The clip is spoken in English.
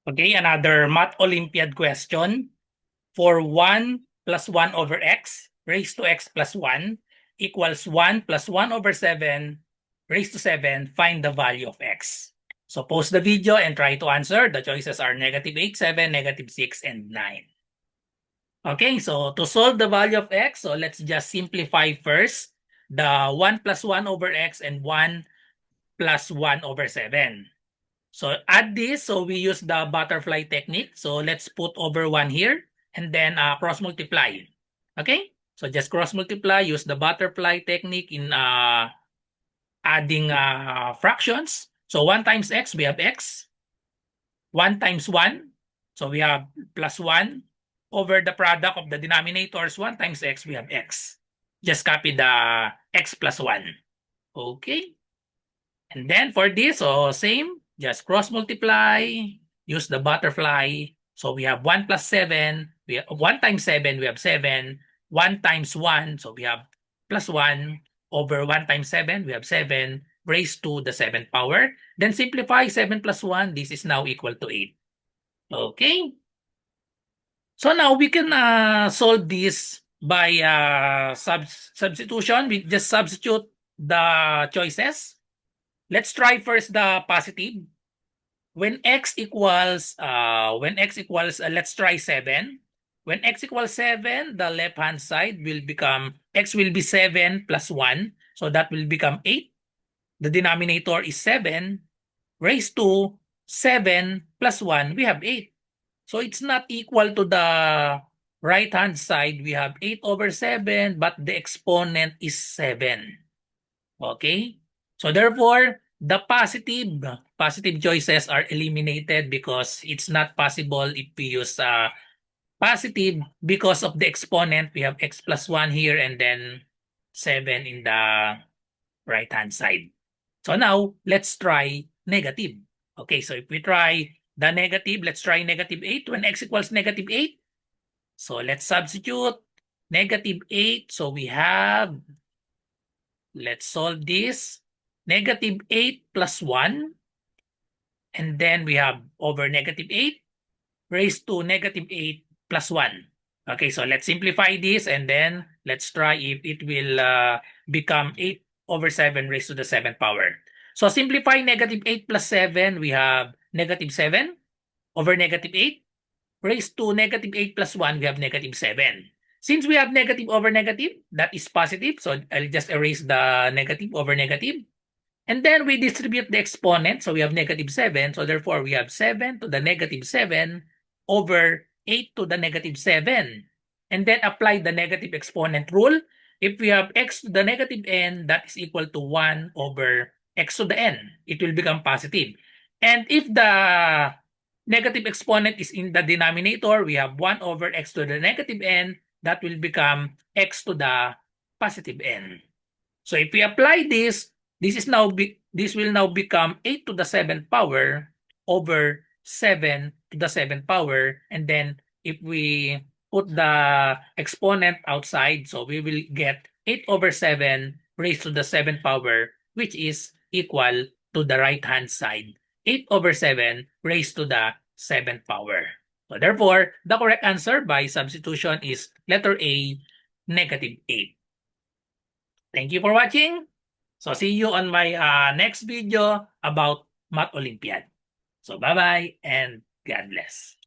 Okay, another Math Olympiad question. For 1 plus 1 over x raised to x plus 1 equals 1 plus 1 over 7 raised to 7, find the value of x. So pause the video and try to answer. The choices are -8, 7, -6, and 9. Okay, so to solve the value of x, so let's just simplify first the 1 plus 1 over x and 1 plus 1 over 7. So add this, so we use the butterfly technique. So let's put over 1 here and then cross multiply. Okay? So just cross multiply, use the butterfly technique in adding fractions. So 1 times x, we have x. 1 times 1, so we have plus 1 over the product of the denominators. 1 times x, we have x. Just copy the x plus 1. Okay? And then for this, so same, just cross multiply, use the butterfly. So we have 1 plus 7, we have 1 times 7, we have 7. 1 times 1, so we have plus 1 over 1 times 7, we have 7 raised to the 7th power. Then simplify 7 plus 1, this is now equal to 8. Okay. So now we can solve this by substitution. We just substitute the choices. Let's try first the positive. When x equals, let's try 7. When x equals 7, the left-hand side will become, x will be 7 plus 1. So that will become 8. The denominator is 7 raised to 7 plus 1. We have 8. So it's not equal to the right-hand side. We have 8 over 7, but the exponent is 7. Okay? So therefore, the positive choices are eliminated because it's not possible if we use positive because of the exponent. We have x plus 1 here and then 7 in the right-hand side. So now, let's try negative. Okay, so if we try the negative, let's try -8 when x equals -8. So let's substitute -8. So we have, let's solve this. -8 plus 1. And then we have over -8 raised to -8 plus 1. Okay, so let's simplify this and then let's try if it will become 8 over 7 raised to the 7th power. So simplify -8 plus 7, we have -7 over -8 raised to -8 plus 1, we have -7. Since we have negative over negative, that is positive. So I'll just erase the negative over negative. And then we distribute the exponent. So we have -7. So therefore, we have 7 to the -7 over 8 to the -7. And then apply the negative exponent rule. If we have x to the negative n, that is equal to 1 over x to the n. It will become positive. And if the negative exponent is in the denominator, we have 1 over x to the negative n. That will become x to the positive n. So if we apply this, this will now become 8 to the 7th power over 7 to the 7th power. And then if we put the exponent outside, so we will get 8 over 7 raised to the 7th power, which is equal to the right-hand side. 8 over 7 raised to the 7th power. So therefore, the correct answer by substitution is letter A, -8. Thank you for watching. So see you on my next video about Math Olympiad. So bye-bye and God bless.